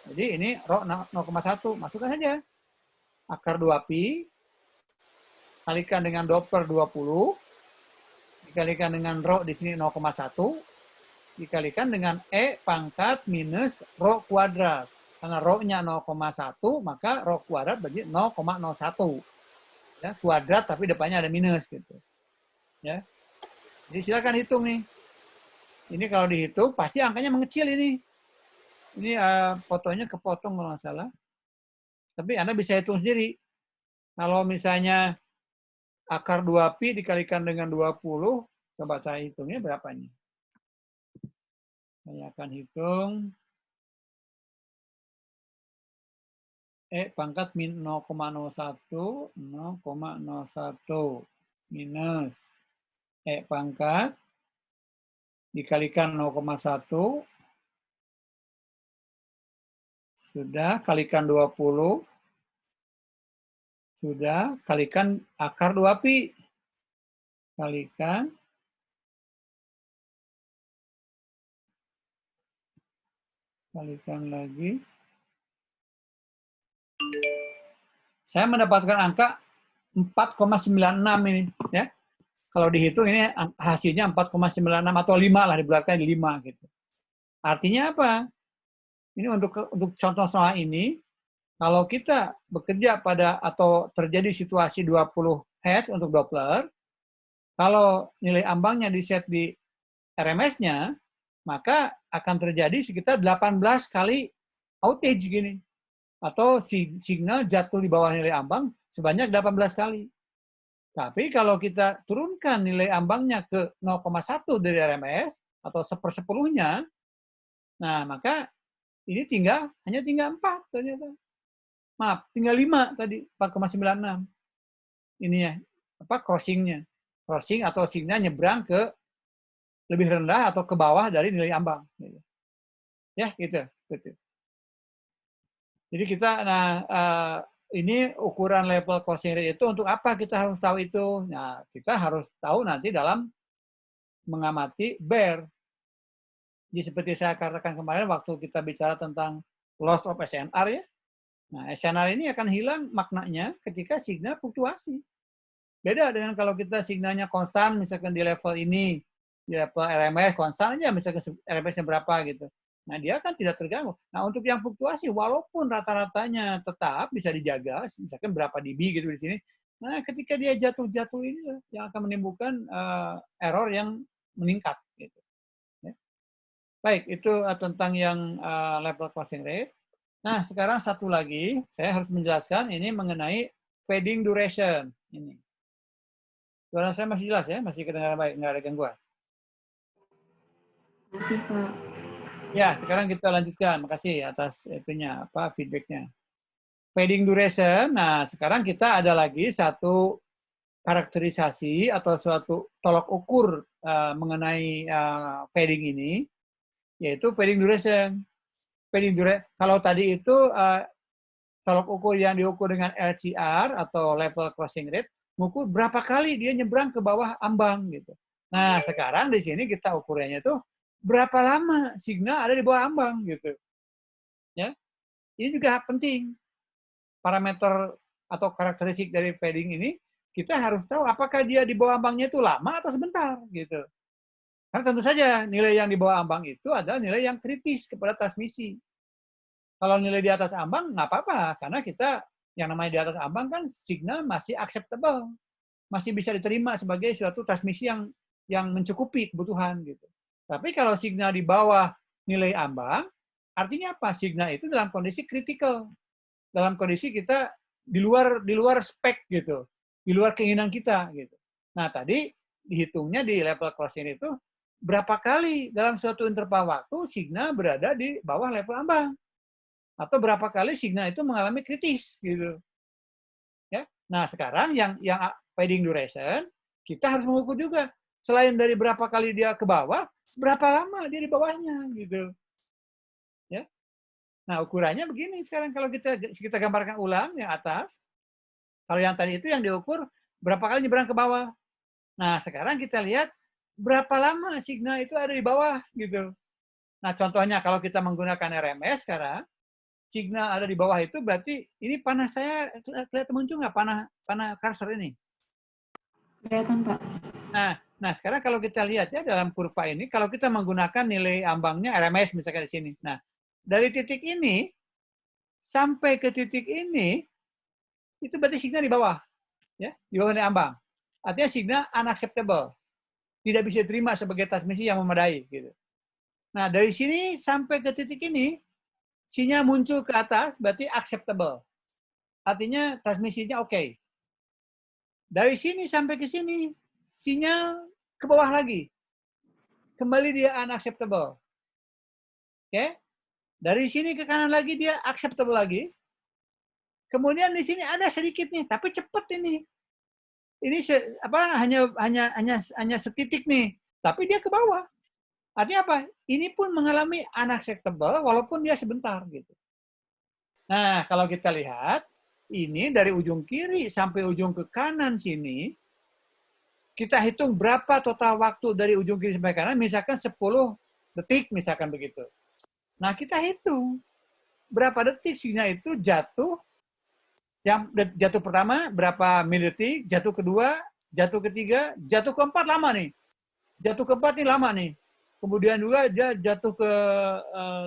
jadi ini rho 0,1, masukkan saja. Akar 2pi kalikan dengan Doppler 20, dikalikan dengan rho di sini 0,1, dikalikan dengan E pangkat minus rho kuadrat. Karena rho-nya 0,1, maka rho kuadrat bagi 0,01. Ya, kuadrat tapi depannya ada minus gitu. Ya. Jadi silakan hitung nih. Ini kalau dihitung pasti angkanya mengecil ini. Ini fotonya kepotong kalau nggak salah. Tapi Anda bisa hitung sendiri. Kalau misalnya akar 2pi dikalikan dengan 20, coba saya hitungnya berapa nih? Saya akan hitung E pangkat min 0,01, 0,01 minus E pangkat dikalikan 0,1, sudah, kalikan 20, sudah, kalikan akar 2pi, kalikan lagi. Saya mendapatkan angka 4,96 ini, ya. Kalau dihitung ini hasilnya 4,96 atau 5 lah, dibulatkan 5 gitu. Artinya apa? Ini untuk contoh soal ini, kalau kita bekerja pada atau terjadi situasi 20 Hz untuk Doppler, kalau nilai ambangnya di-set di RMS-nya, maka akan terjadi sekitar 18 kali outage gini. Atau signal jatuh di bawah nilai ambang sebanyak 18 kali. Tapi kalau kita turunkan nilai ambangnya ke 0,1 dari RMS atau 1/10-nya, nah maka ini hanya tinggal 4 ternyata. Maaf, tinggal 5 tadi, 4,96. Ini ya, crossing-nya. Crossing atau signal nyebrang ke lebih rendah atau ke bawah dari nilai ambang. Ya, gitu. Jadi kita, ini ukuran level crossing rate itu untuk apa kita harus tahu itu? Nah, kita harus tahu nanti dalam mengamati bear. Jadi seperti saya katakan kemarin waktu kita bicara tentang loss of SNR ya. Nah, SNR ini akan hilang maknanya ketika signal fluktuasi. Beda dengan kalau kita signalnya konstan, misalkan di level ini, di level RMS konstan aja, misalkan RMS-nya berapa gitu. Nah, dia kan tidak terganggu. Nah, untuk yang fluktuasi, walaupun rata-ratanya tetap bisa dijaga, misalkan berapa dB gitu di sini, nah ketika dia jatuh-jatuh ini yang akan menimbulkan error yang meningkat. Gitu. Ya. Baik, itu tentang yang level crossing rate. Nah, sekarang satu lagi, saya harus menjelaskan ini mengenai fading duration. Ini. Suara saya masih jelas ya? Masih kedengaran baik? Nggak ada gangguan? Masih, Pak. Ya, sekarang kita lanjutkan. Makasih atas itunya, feedback-nya. Fading duration. Nah, sekarang kita ada lagi satu karakterisasi atau suatu tolok ukur mengenai fading ini, yaitu fading duration. Fading duration. Kalau tadi itu tolok ukur yang diukur dengan LCR atau level crossing rate, mengukur berapa kali dia nyebrang ke bawah ambang gitu. Nah, sekarang di sini kita ukurannya itu berapa lama signal ada di bawah ambang gitu. Ya. Ini juga penting. Parameter atau karakteristik dari fading ini kita harus tahu apakah dia di bawah ambangnya itu lama atau sebentar gitu. Karena tentu saja nilai yang di bawah ambang itu adalah nilai yang kritis kepada transmisi. Kalau nilai di atas ambang nggak apa-apa karena kita yang namanya di atas ambang kan signal masih acceptable, masih bisa diterima sebagai suatu transmisi yang mencukupi kebutuhan gitu. Tapi kalau signal di bawah nilai ambang, artinya apa? Signal itu dalam kondisi kritikal, dalam kondisi kita di luar spek gitu, di luar keinginan kita gitu. Nah tadi dihitungnya di level crossing itu berapa kali dalam suatu interval waktu signal berada di bawah level ambang, atau berapa kali signal itu mengalami kritis gitu. Ya. Nah, sekarang yang fading duration kita harus mengukur juga. Selain dari berapa kali dia ke bawah, berapa lama dia di bawahnya gitu. Ya. Nah, ukurannya begini sekarang kalau kita gambarkan ulang yang atas. Kalau yang tadi itu yang diukur berapa kali nyebrang ke bawah. Nah, sekarang kita lihat berapa lama signal itu ada di bawah gitu. Nah, contohnya kalau kita menggunakan RMS sekarang, signal ada di bawah itu berarti ini panah saya kelihatan muncul nggak panah cursor ini? Kelihatan, Pak. Nah, sekarang kalau kita lihat ya dalam kurva ini, kalau kita menggunakan nilai ambangnya RMS misalkan di sini. Nah, dari titik ini sampai ke titik ini, itu berarti signal di bawah. Ya, di bawah nilai ambang. Artinya signal unacceptable. Tidak bisa diterima sebagai transmisi yang memadai. Gitu. Nah, dari sini sampai ke titik ini, sinyal muncul ke atas, berarti acceptable. Artinya transmisinya oke. Dari sini sampai ke sini, sinyal ke bawah lagi. Kembali dia unacceptable. Oke? Dari sini ke kanan lagi dia acceptable lagi. Kemudian di sini ada sedikit nih, tapi cepat ini. Ini hanya setitik nih, tapi dia ke bawah. Artinya apa? Ini pun mengalami unacceptable walaupun dia sebentar gitu. Nah, kalau kita lihat ini dari ujung kiri sampai ujung ke kanan sini, kita hitung berapa total waktu dari ujung kiri sampai kanan, misalkan 10 detik misalkan begitu. Nah, kita hitung berapa detik sinyal itu jatuh. Yang jatuh pertama berapa milidetik, jatuh kedua, jatuh ketiga, jatuh keempat lama nih. Jatuh keempat nih lama nih. Kemudian juga dia jatuh ke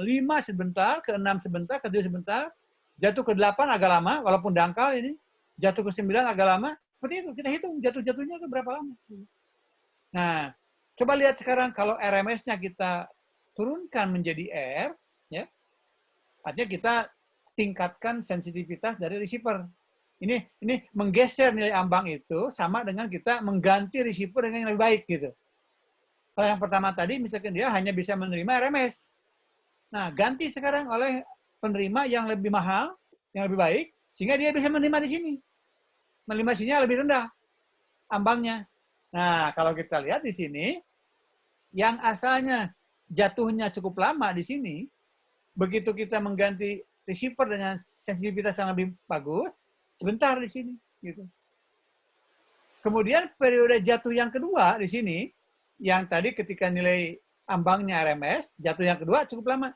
5 sebentar, ke 6 sebentar, ke 7 sebentar, jatuh ke 8 agak lama, walaupun dangkal ini, jatuh ke 9 agak lama. Seperti itu, kita hitung jatuh-jatuhnya itu berapa lama. Nah, coba lihat sekarang kalau RMS-nya kita turunkan menjadi R, ya, artinya kita tingkatkan sensitivitas dari receiver. Ini menggeser nilai ambang itu sama dengan kita mengganti receiver dengan yang lebih baik gitu. Kalau yang pertama tadi misalkan dia hanya bisa menerima RMS. Nah, ganti sekarang oleh penerima yang lebih mahal, yang lebih baik, sehingga dia bisa menerima di sini. Menerima sinyal lebih rendah ambangnya. Nah, kalau kita lihat di sini, yang asalnya jatuhnya cukup lama di sini, begitu kita mengganti receiver dengan sensitivitas yang lebih bagus, sebentar di sini, gitu. Kemudian periode jatuh yang kedua di sini, yang tadi ketika nilai ambangnya RMS, jatuh yang kedua cukup lama.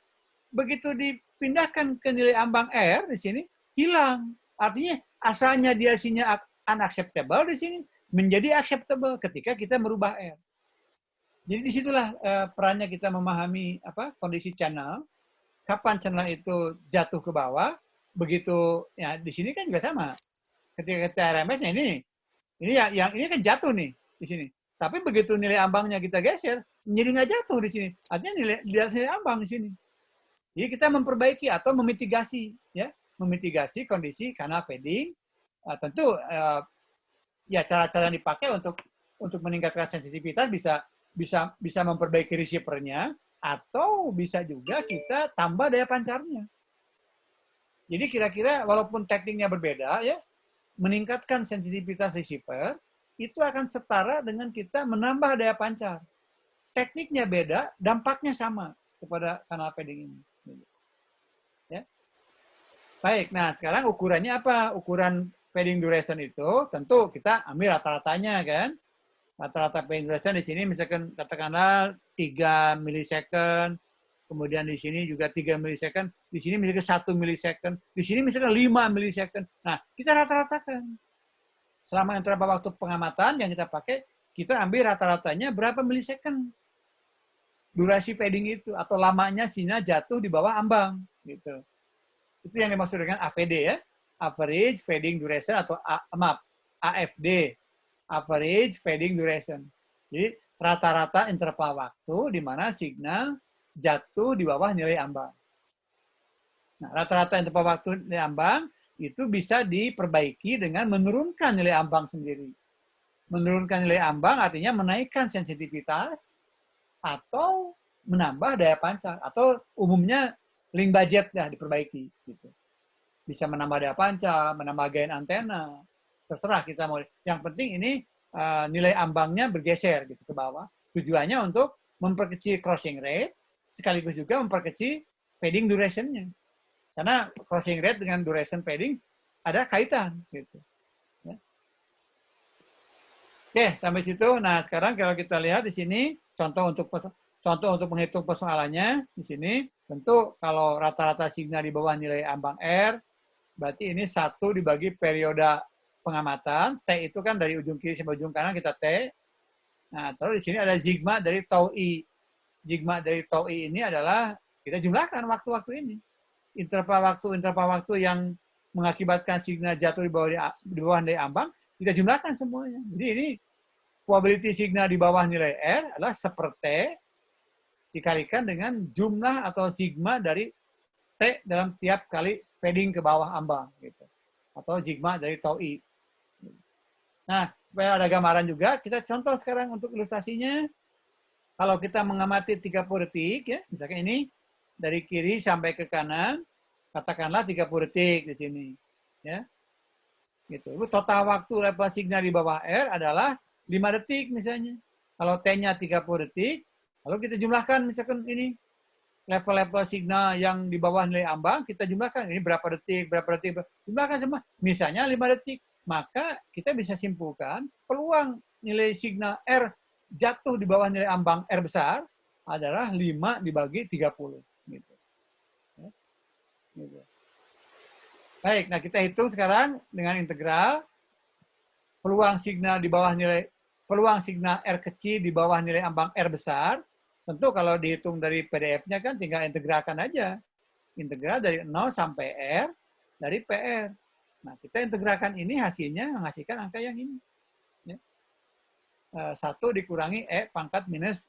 Begitu dipindahkan ke nilai ambang R di sini, hilang. Artinya asalnya dia sinyal unacceptable di sini menjadi acceptable ketika kita merubah R. Jadi disitulah perannya kita memahami kondisi channel. Kapan channel itu jatuh ke bawah, begitu ya di sini kan juga sama. Ketika kita RMS-nya ini yang ini kan jatuh nih di sini. Tapi begitu nilai ambangnya kita geser, menjadi nggak jatuh di sini. Artinya nilai ambang di sini. Jadi kita memperbaiki atau memitigasi kondisi kanal fading. Tentu ya cara-cara yang dipakai untuk meningkatkan sensitivitas bisa memperbaiki receiver-nya. Atau bisa juga kita tambah daya pancarnya. Jadi kira-kira walaupun tekniknya berbeda, ya, meningkatkan sensitivitas receiver, itu akan setara dengan kita menambah daya pancar. Tekniknya beda, dampaknya sama kepada kanal fading ini. Ya. Baik, nah sekarang ukurannya apa? Ukuran fading duration itu tentu kita ambil rata-ratanya kan. Rata-rata fading duration di sini misalkan katakanlah 3 milisecond, kemudian di sini juga 3 milisecond, di sini misalkan 1 milisecond, di sini misalkan 5 milisecond. Nah, kita rata-ratakan. Selama interval waktu pengamatan yang kita pakai, kita ambil rata-ratanya berapa milisecond durasi fading itu, atau lamanya sinyal jatuh di bawah ambang. Gitu. Itu yang dimaksud dengan AFD ya, average fading duration atau AFD, average fading duration. Jadi rata-rata interval waktu di mana signal jatuh di bawah nilai ambang. Nah, rata-rata interval waktu nilai ambang itu bisa diperbaiki dengan menurunkan nilai ambang sendiri. Menurunkan nilai ambang artinya menaikkan sensitivitas atau menambah daya pancar, atau umumnya link budget diperbaiki gitu. Bisa menambah daya pancar, menambah gain antena, terserah kita mau. Yang penting ini nilai ambangnya bergeser gitu ke bawah. Tujuannya untuk memperkecil crossing rate, sekaligus juga memperkecil fading duration-nya. Karena crossing rate dengan duration fading ada kaitan gitu. Ya. Oke, sampai situ. Nah, sekarang kalau kita lihat di sini contoh untuk menghitung persoalannya di sini, tentu kalau rata-rata signal di bawah nilai ambang R, berarti ini 1 dibagi periode pengamatan. T itu kan dari ujung kiri sampai ujung kanan kita T. Nah, terus di sini ada sigma dari tau I. Sigma dari tau I ini adalah kita jumlahkan waktu-waktu ini. Interval waktu yang mengakibatkan signal jatuh di bawah nilai ambang, kita jumlahkan semuanya. Jadi ini probability signal di bawah nilai R adalah seperti dikalikan dengan jumlah atau sigma dari T dalam tiap kali fading ke bawah ambang gitu. Atau sigma dari tau I. Nah, supaya ada gambaran juga, kita contoh sekarang untuk ilustrasinya. Kalau kita mengamati 30 detik ya, misalkan ini dari kiri sampai ke kanan, katakanlah 30 detik di sini, ya. Gitu. Total waktu level signal di bawah R adalah 5 detik misalnya. Kalau T-nya 30 detik, lalu kita jumlahkan misalkan ini level-level signal yang di bawah nilai ambang, kita jumlahkan ini berapa detik, jumlahkan semua. Misalnya 5 detik, maka kita bisa simpulkan peluang nilai signal R jatuh di bawah nilai ambang R besar adalah 5 dibagi 30. Gitu. Ya. Gitu. Baik, nah kita hitung sekarang dengan integral peluang signal R kecil di bawah nilai ambang R besar. Tentu kalau dihitung dari PDF-nya kan tinggal integralkan aja. Integral dari 0 sampai R dari PR. Nah, kita integralkan ini hasilnya menghasilkan angka yang ini. Ya. 1 dikurangi E pangkat minus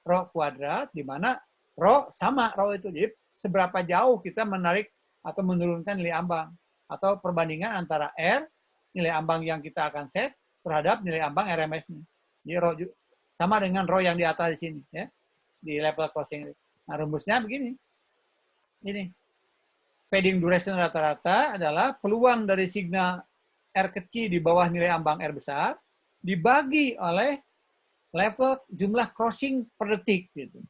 rho kuadrat, di mana rho sama rho itu. Jadi seberapa jauh kita menarik atau menurunkan nilai ambang. Atau perbandingan antara R, nilai ambang yang kita akan set, terhadap nilai ambang RMS-nya. Jadi rho sama dengan rho yang di atas di sini. Ya, di level crossing. Nah, rumusnya begini. Ini. Fading duration rata-rata adalah peluang dari signal R kecil di bawah nilai ambang R besar dibagi oleh level jumlah crossing per detik gitu.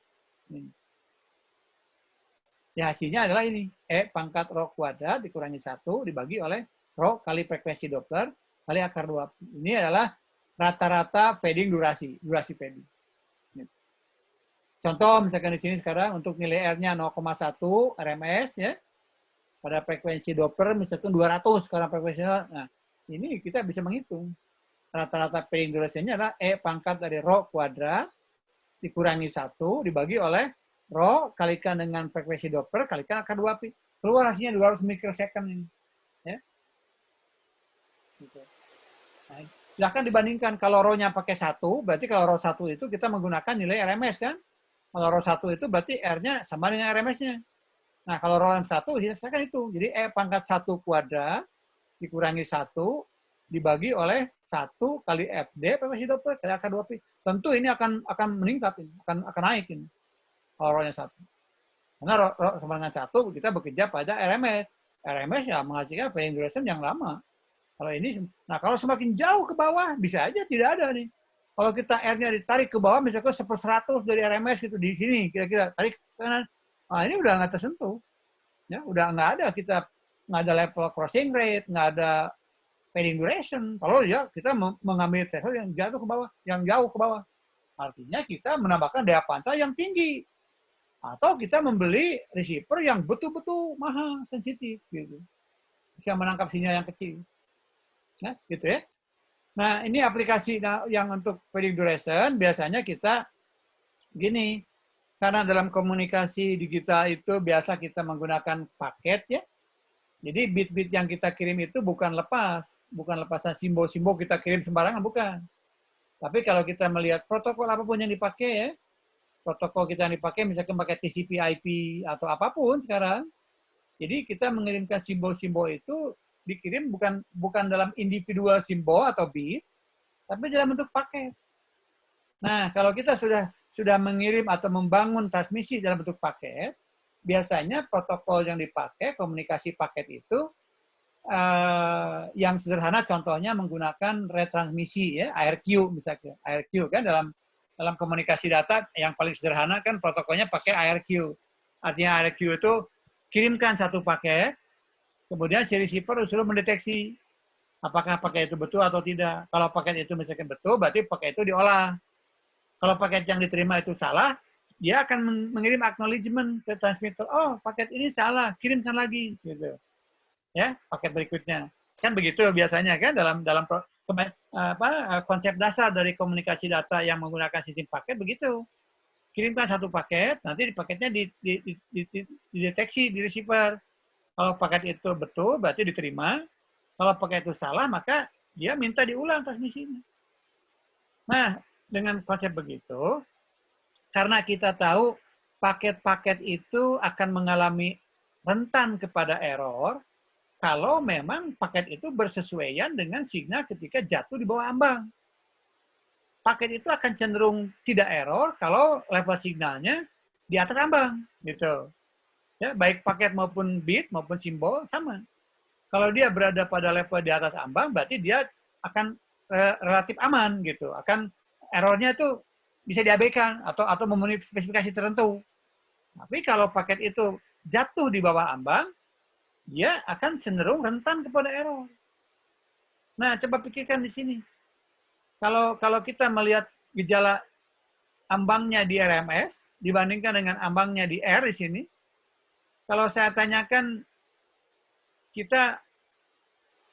Ya, hasilnya adalah ini, E pangkat rho kuadrat dikurangi 1 dibagi oleh rho kali frekuensi Doppler kali akar 2. Ini adalah rata-rata fading durasi fading. Contoh misalkan di sini sekarang untuk nilai R-nya 0,1 RMS ya. Pada frekuensi Doppler misalkan 200 karena frekuensinya. Nah, ini kita bisa menghitung. Rata-rata fading durasinya adalah E pangkat dari rho kuadrat dikurangi 1 dibagi oleh rho kalikan dengan frekuensi Doppler kalikan akar 2pi. Keluar hasilnya 200 mikrosecond ini. Ya. Gitu. Nah, silahkan dibandingkan. Kalau rho-nya pakai 1, berarti kalau rho 1 itu kita menggunakan nilai RMS kan. Kalau rho 1 itu berarti R-nya sama dengan RMS-nya. Nah, kalau rho 1, silahkan itu. Jadi E pangkat 1 kuadrat dikurangi 1 dibagi oleh 1 kali FD frekuensi Doppler kali akar 2pi. Tentu ini akan meningkat, akan naik ini. Kalau rho-nya 1. Karena rho sama dengan 1, kita bekerja pada RMS. RMS ya menghasilkan fading duration yang lama. Kalau ini, nah kalau semakin jauh ke bawah, bisa aja tidak ada nih. Kalau kita R-nya ditarik ke bawah, misalnya 1/100 dari RMS gitu di sini, kira-kira tarik ke kanan, nah ini udah nggak tersentuh. Ya, udah nggak ada nggak ada level crossing rate, nggak ada fading duration. Kalau ya kita mengambil threshold yang jatuh ke bawah, yang jauh ke bawah. Artinya kita menambahkan daya pancar yang tinggi. Atau kita membeli receiver yang betul-betul mahal, sensitif gitu. Bisa menangkap sinyal yang kecil. Nah, gitu ya. Nah, ini aplikasi yang untuk fading duration biasanya kita gini. Karena dalam komunikasi digital itu biasa kita menggunakan paket ya. Jadi bit-bit yang kita kirim itu bukan lepasan simbol-simbol kita kirim sembarangan, bukan. Tapi kalau kita melihat protokol apapun yang dipakai ya, protokol kita yang dipakai misalkan pakai TCP/IP atau apapun sekarang, jadi kita mengirimkan simbol-simbol itu dikirim bukan dalam individual simbol atau bit, tapi dalam bentuk paket. Nah, kalau kita sudah mengirim atau membangun transmisi dalam bentuk paket, biasanya protokol yang dipakai, komunikasi paket itu yang sederhana contohnya menggunakan retransmisi ya, ARQ misalnya. ARQ kan dalam komunikasi data yang paling sederhana kan protokolnya pakai ARQ. Artinya ARQ itu kirimkan satu paket, kemudian si receiver suruh mendeteksi apakah paket itu betul atau tidak. Kalau paket itu misalkan betul, berarti paket itu diolah. Kalau paket yang diterima itu salah, dia akan mengirim acknowledgement ke transmitter. Oh, paket ini salah, kirimkan lagi, gitu. Ya, paket berikutnya. Kan begitu biasanya kan dalam konsep dasar dari komunikasi data yang menggunakan sistem paket begitu. Kirimkan satu paket, nanti di paketnya dideteksi di receiver. Kalau paket itu betul, berarti diterima. Kalau paket itu salah, maka dia minta diulang transmisinya. Nah, dengan konsep begitu, karena kita tahu paket-paket itu akan mengalami rentan kepada error kalau memang paket itu bersesuaian dengan signal ketika jatuh di bawah ambang. Paket itu akan cenderung tidak error kalau level signalnya di atas ambang, gitu. Ya, baik paket maupun bit maupun simbol sama. Kalau dia berada pada level di atas ambang, berarti dia akan relatif aman, gitu. Akan errornya itu bisa diabaikan atau memenuhi spesifikasi tertentu. Tapi kalau paket itu jatuh di bawah ambang, dia akan cenderung rentan kepada error. Nah, coba pikirkan di sini. Kalau kita melihat gejala ambangnya di RMS dibandingkan dengan ambangnya di R di sini, kalau saya tanyakan kita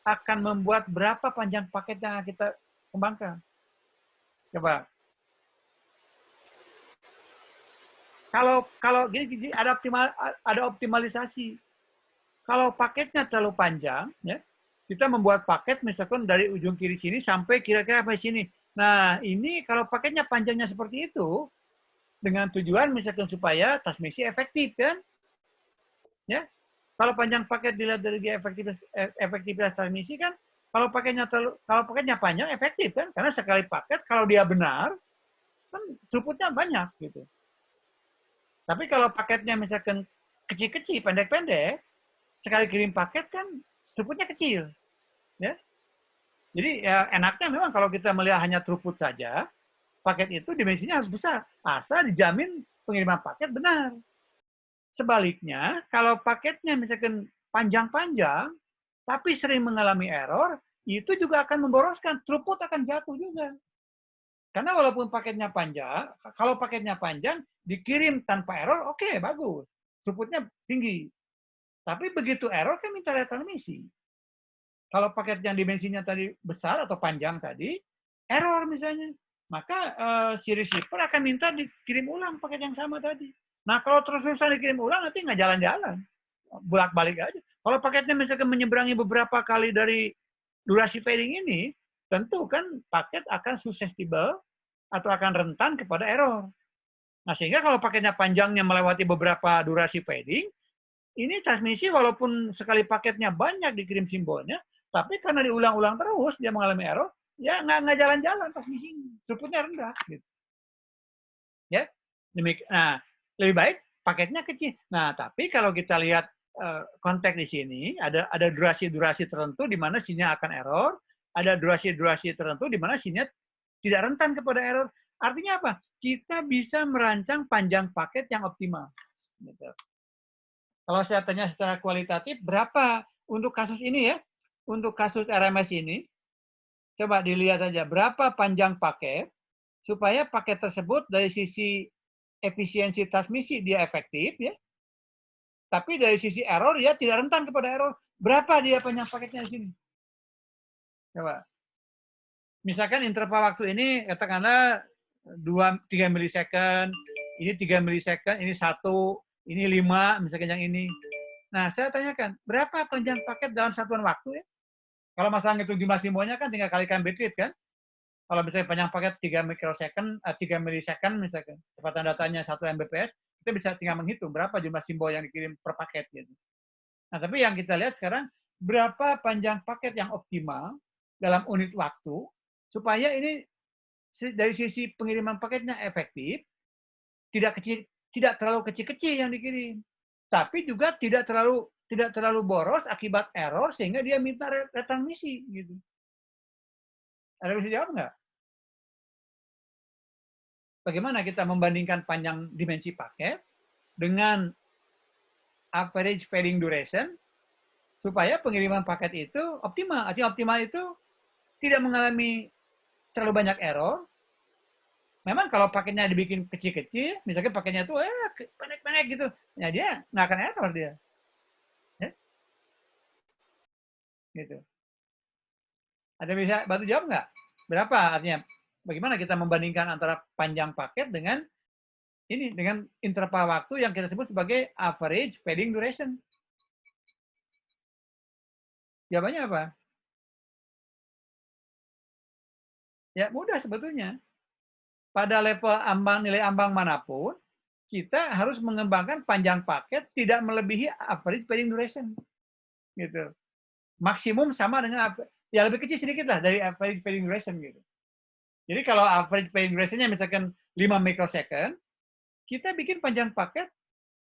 akan membuat berapa panjang paket yang kita kembangkan? Coba. Kalau gini ada optimalisasi. Kalau paketnya terlalu panjang, ya, kita membuat paket misalkan dari ujung kiri sini sampai kira-kira sampai sini. Nah, ini kalau paketnya panjangnya seperti itu, dengan tujuan misalkan supaya transmisi efektif, kan? Ya, kalau panjang paket dilihat dari efektivitas transmisi kan, kalau paketnya panjang efektif kan, karena sekali paket kalau dia benar, kan throughputnya banyak gitu. Tapi kalau paketnya misalkan kecil-kecil, pendek-pendek, sekali kirim paket kan throughputnya kecil, ya. Jadi ya enaknya memang kalau kita melihat hanya throughput saja, paket itu dimensinya harus besar, asal dijamin pengiriman paket benar. Sebaliknya, kalau paketnya misalkan panjang-panjang, tapi sering mengalami error, itu juga akan memboroskan, throughput akan jatuh juga. Karena walaupun paketnya panjang, kalau paketnya panjang, dikirim tanpa error, oke, bagus. Throughputnya tinggi. Tapi begitu error, kan minta retransmisi. Kalau paket yang dimensinya tadi besar atau panjang tadi, error misalnya, maka si receiver akan minta dikirim ulang paket yang sama tadi. Nah, kalau terus-terusan dikirim ulang, nanti nggak jalan-jalan. Bolak-balik aja. Kalau paketnya misalkan menyeberangi beberapa kali dari durasi fading ini, tentu kan paket akan susceptible atau akan rentan kepada error. Nah, sehingga kalau paketnya panjangnya melewati beberapa durasi fading, ini transmisi walaupun sekali paketnya banyak dikirim simbolnya, tapi karena diulang-ulang terus dia mengalami error, ya nggak jalan-jalan transmisinya, throughputnya rendah. Gitu. Ya, nah lebih baik paketnya kecil. Nah, tapi kalau kita lihat konteks di sini, ada durasi-durasi tertentu di mana sinyal akan error, ada durasi-durasi tertentu di mana sinyal tidak rentan kepada error. Artinya apa? Kita bisa merancang panjang paket yang optimal. Gitu. Kalau saya tanya secara kualitatif, berapa untuk kasus ini ya? Untuk kasus RMS ini, coba dilihat saja berapa panjang paket supaya paket tersebut dari sisi efisiensi transmisi dia efektif ya. Tapi dari sisi error dia tidak rentan kepada error. Berapa dia panjang paketnya di sini? Coba. Misalkan interval waktu ini katakanlah 3 milisecond, ini 3 milisecond, ini 1, ini 5, misalkan yang ini. Nah, saya tanyakan, berapa panjang paket dalam satuan waktu ya? Kalau masalah ngitung jumlah simbolnya kan tinggal kalikan bit rate kan? Kalau misalnya panjang paket 3 milisecond misalkan, kecepatan datanya 1 Mbps, kita bisa tinggal menghitung berapa jumlah simbol yang dikirim per paket gitu. Nah, tapi yang kita lihat sekarang berapa panjang paket yang optimal dalam unit waktu supaya ini dari sisi pengiriman paketnya efektif, tidak terlalu kecil-kecil yang dikirim, tapi juga tidak terlalu boros akibat error sehingga dia minta return misi gitu. Ada yang bisa jawab nggak? Bagaimana kita membandingkan panjang dimensi paket dengan average failing duration supaya pengiriman paket itu optimal. Artinya optimal itu tidak mengalami terlalu banyak error. Memang kalau paketnya dibikin kecil-kecil, misalkan paketnya itu pendek-pendek gitu, ya dia nggak akan error dia. Ya? Gitu. Ada bisa bantu jawab nggak? Berapa artinya? Bagaimana kita membandingkan antara panjang paket dengan interval waktu yang kita sebut sebagai average failing duration? Jawabannya apa? Ya mudah sebetulnya. Pada level nilai ambang manapun, kita harus mengembangkan panjang paket tidak melebihi average failing duration. Gitu. Maksimum sama dengan ya lebih kecil sedikit lah dari average failing duration gitu. Jadi kalau average failing duration-nya misalkan 5 microsecond, kita bikin panjang paket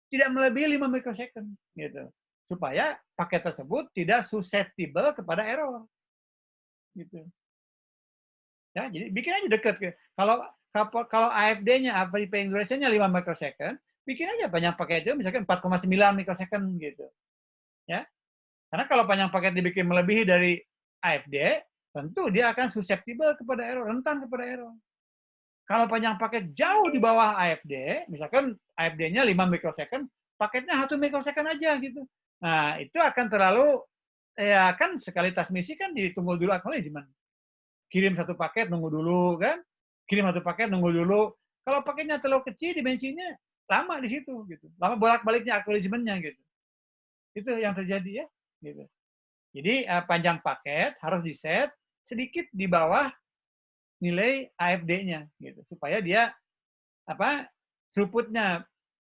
tidak melebihi 5 microsecond gitu. Supaya paket tersebut tidak susceptible kepada error. Gitu. Ya, jadi bikin aja dekat. Kalau AFD-nya, average failing duration-nya 5 microsecond, bikin aja panjang paket itu misalkan 4,9 microsecond gitu. Ya. Karena kalau panjang paket dibikin melebihi dari AFD, tentu dia akan susceptible kepada error, rentan kepada error. Kalau panjang paket jauh di bawah AFD, misalkan AFD-nya 5 microsecond, paketnya 1 microsecond aja gitu. Nah, itu akan terlalu, ya kan sekali transmisi kan ditunggu dulu acknowledgement. Kirim satu paket, nunggu dulu kan. Kirim satu paket, nunggu dulu. Kalau paketnya terlalu kecil, dimensinya lama di situ. Gitu. Lama bolak-baliknya acknowledgement-nya gitu. Itu yang terjadi ya. Gitu. Jadi panjang paket harus di-set sedikit di bawah nilai AFD-nya gitu supaya dia throughput-nya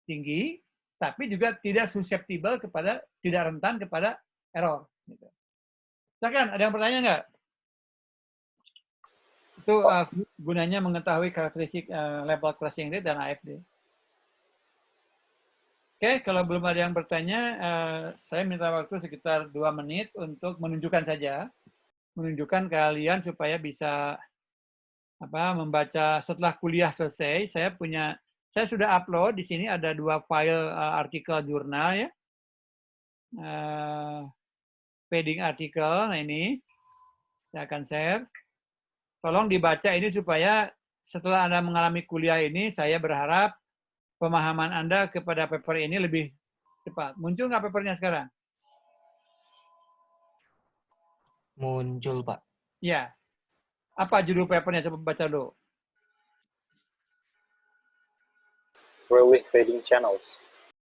tinggi tapi juga tidak susceptible tidak rentan kepada error gitu. Silakan, ada yang bertanya nggak? Itu gunanya mengetahui karakteristik level crossing rate dan AFD. Oke, kalau belum ada yang bertanya, saya minta waktu sekitar 2 menit untuk menunjukkan saja. Menunjukkan kalian supaya bisa membaca setelah kuliah selesai. Saya sudah upload di sini ada 2 file artikel jurnal ya. Padding artikel, nah ini saya akan share. Tolong dibaca ini supaya setelah Anda mengalami kuliah ini, saya berharap pemahaman Anda kepada paper ini lebih cepat. Muncul nggak papernya sekarang? Muncul, Pak. Ya. Apa judul papernya? Coba baca dulu. Growing Trading Channels.